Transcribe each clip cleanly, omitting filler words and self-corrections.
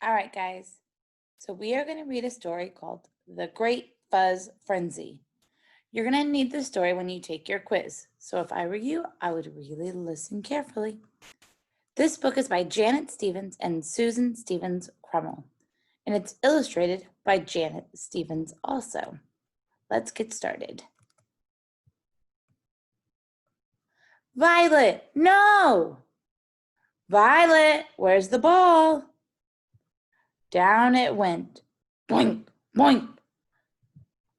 All right, guys. So we are going to read a story called The Great Fuzz Frenzy. You're going to need the story when you take your quiz. So if I were you, I would really listen carefully. This book is by Janet Stevens and Susan Stevens Crummell, and it's illustrated by Janet Stevens also. Let's get started. Violet, no! Violet, where's the ball? Down it went. Boink, boink.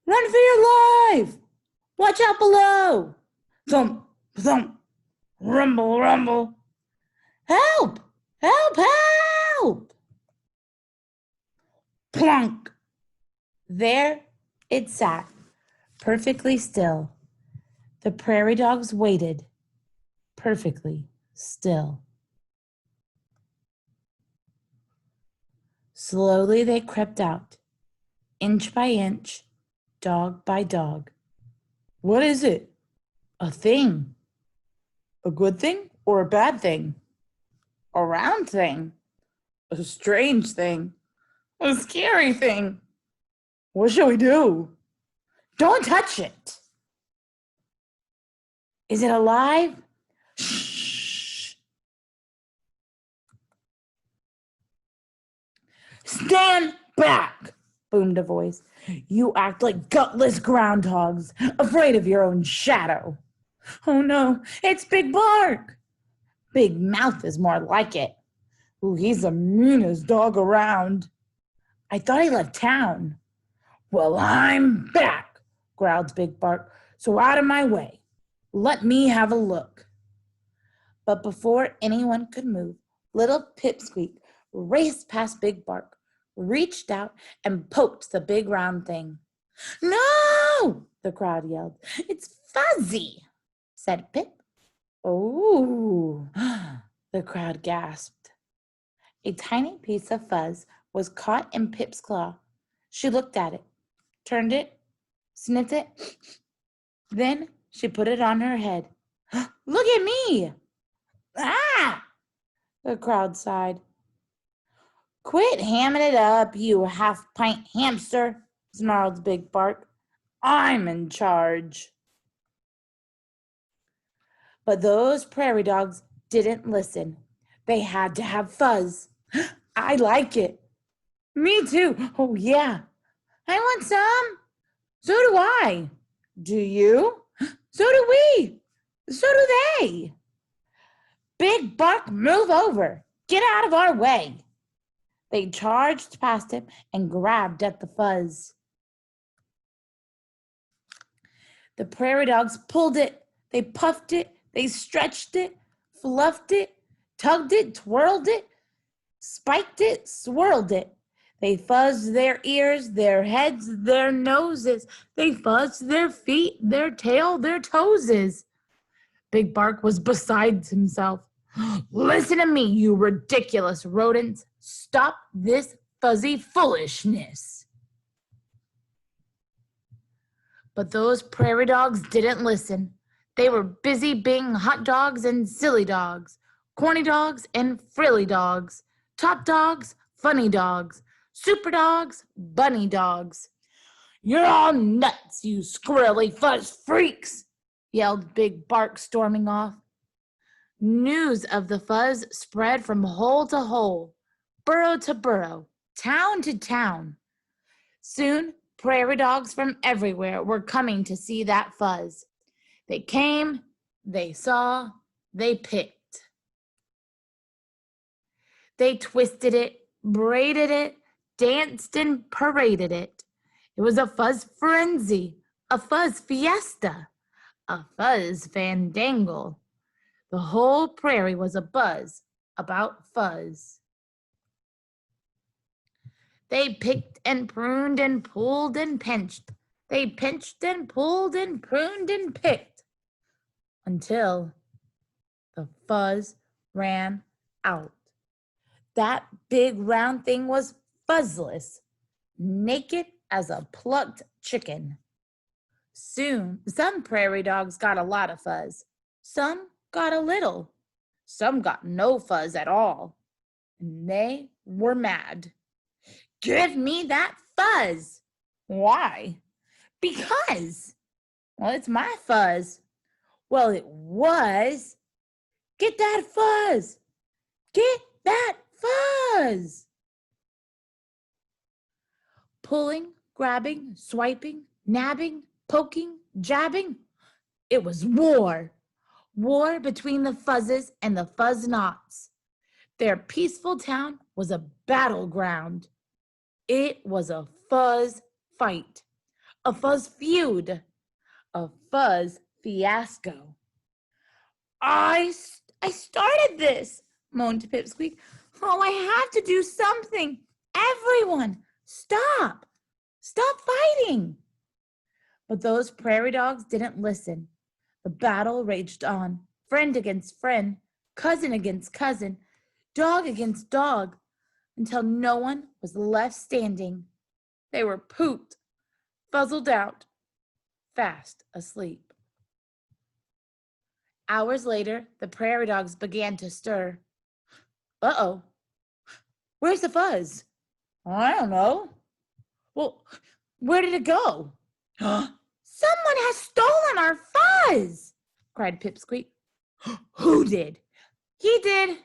Run for your life! Watch out below! Thump, thump. Rumble, rumble. Help! Help, help! Plunk! There it sat, perfectly still. The prairie dogs waited, perfectly still. Slowly they crept out, inch by inch, dog by dog. What is it? A thing. A good thing or a bad thing? A round thing. A strange thing. A scary thing. What shall we do? Don't touch it. Is it alive? Shh. Stand back, boomed a voice. You act like gutless groundhogs, afraid of your own shadow. Oh no, it's Big Bark. Big Mouth is more like it. Ooh, he's the meanest dog around. I thought he left town. Well, I'm back, growled Big Bark, so out of my way. Let me have a look. But before anyone could move, little Pipsqueak raced past Big Bark, reached out and poked the big round thing. No, the crowd yelled. It's Fuzzy, said Pip. Oh, the crowd gasped. A tiny piece of fuzz was caught in Pip's claw. She looked at it, turned it, sniffed it. Then she put it on her head. Look at me! Ah! The crowd sighed. Quit hamming it up, you half-pint hamster, snarled Big Bark. I'm in charge. But those prairie dogs didn't listen. They had to have Fuzz. I like it. Me too. Oh, yeah. I want some. So do I. Do you? So do we. So do they. Big Bark, move over. Get out of our way. They charged past him and grabbed at the fuzz. The prairie dogs pulled it. They puffed it. They stretched it, fluffed it, tugged it, twirled it, spiked it, swirled it. They fuzzed their ears, their heads, their noses. They fuzzed their feet, their tail, their toeses. Big Bark was beside himself. Listen to me, you ridiculous rodents. Stop this fuzzy foolishness. But those prairie dogs didn't listen. They were busy being hot dogs and silly dogs, corny dogs and frilly dogs, top dogs, funny dogs, super dogs, bunny dogs. You're all nuts, you squirrely fuzz freaks, yelled Big Bark, storming off. News of the fuzz spread from hole to hole, burrow to burrow, town to town. Soon, prairie dogs from everywhere were coming to see that fuzz. They came, they saw, they picked. They twisted it, braided it, danced and paraded it. It was a fuzz frenzy, a fuzz fiesta, a fuzz fandangle. The whole prairie was abuzz about fuzz. They picked and pruned and pulled and pinched. They pinched and pulled and pruned and picked until the fuzz ran out. That big round thing was fuzzless, naked as a plucked chicken. Soon, some prairie dogs got a lot of fuzz. Some got a little. Some got no fuzz at all. And they were mad. Give me that fuzz. Why? Because. Well, it's my fuzz. Well, it was. Get that fuzz. Get that fuzz. Pulling, grabbing, swiping, nabbing, poking, jabbing. It was war. War between the fuzzes and the fuzz knots. Their peaceful town was a battleground. It was a fuzz fight, a fuzz feud, a fuzz fiasco. I started this, moaned Pipsqueak. Oh, I have to do something. Everyone, stop. Stop fighting. But those prairie dogs didn't listen. The battle raged on, friend against friend, cousin against cousin, dog against dog, until no one was left standing. They were pooped, fuzzled out, fast asleep. Hours later, the prairie dogs began to stir. Uh-oh. Where's the fuzz? I don't know. Well, where did it go? Someone has stolen our fuzz, cried Pipsqueak. Who did? He did.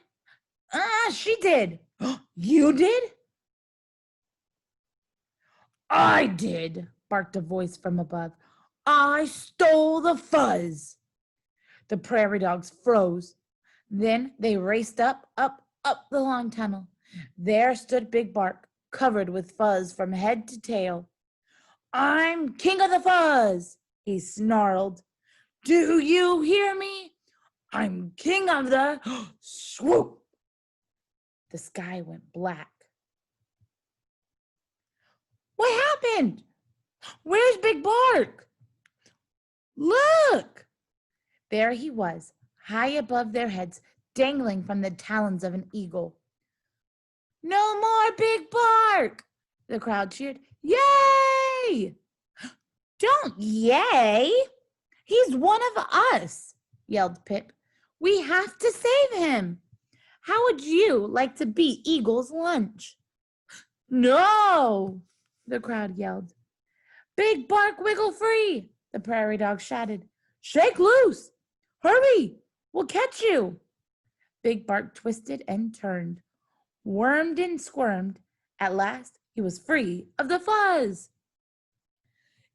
She did. You did? I did, barked a voice from above. I stole the fuzz. The prairie dogs froze. Then they raced up the long tunnel. There stood Big Bark, covered with fuzz from head to tail. I'm king of the fuzz, he snarled. Do you hear me? I'm king of the swoop. The sky went black. What happened? Where's Big Bark? Look! There he was, high above their heads, dangling from the talons of an eagle. No more Big Bark! The crowd cheered. Yay! Don't yay! He's one of us, yelled Pip. We have to save him. How would you like to be Eagle's lunch? No, the crowd yelled. Big Bark, wiggle free, the prairie dog shouted. Shake loose. Hurry, we'll catch you. Big Bark twisted and turned, wormed and squirmed. At last, he was free of the fuzz.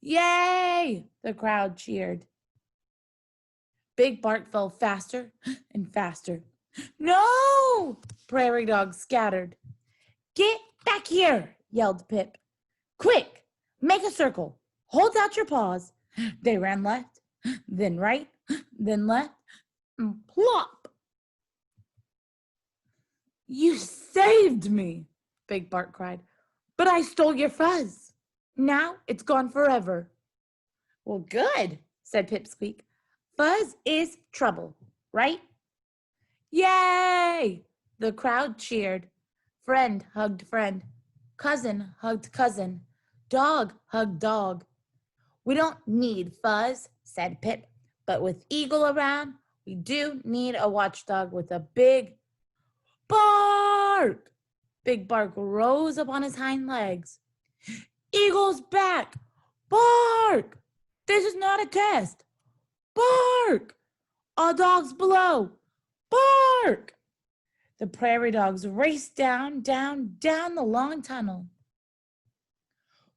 Yay, the crowd cheered. Big Bark fell faster and faster. No, prairie dogs scattered. Get back here, yelled Pip. Quick, make a circle. Hold out your paws. They ran left, then right, then left, and plop. You saved me, Big Bark cried. But I stole your fuzz. Now it's gone forever. Well, good, said Pipsqueak. Fuzz is trouble, right? Yay! The crowd cheered. Friend hugged friend. Cousin hugged cousin. Dog hugged dog. We don't need Fuzz, said Pip, but with Eagle around, we do need a watchdog with a big bark. Big Bark rose up on his hind legs. Eagle's back. Bark! This is not a test. Bark! All dogs below. Bark! The prairie dogs raced down the long tunnel.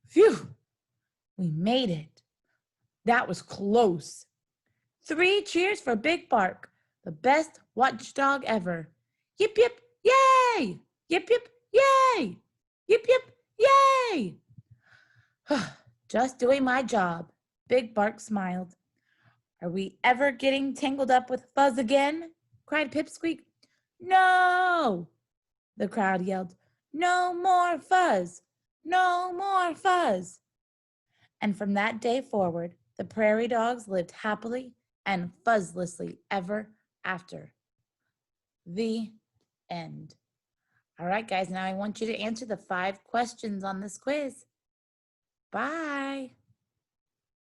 Phew! We made it. That was close. 3 cheers for Big Bark, the best watchdog ever. Yip, yip, yay! Yip, yip, yay! Yip, yip, yay! Just doing my job. Big Bark smiled. Are we ever getting tangled up with Fuzz again? Cried Pipsqueak. No! The crowd yelled. No more Fuzz! No more Fuzz! And from that day forward, the prairie dogs lived happily and fuzzlessly ever after. The end. All right, guys, now I want you to answer the 5 questions on this quiz. Bye.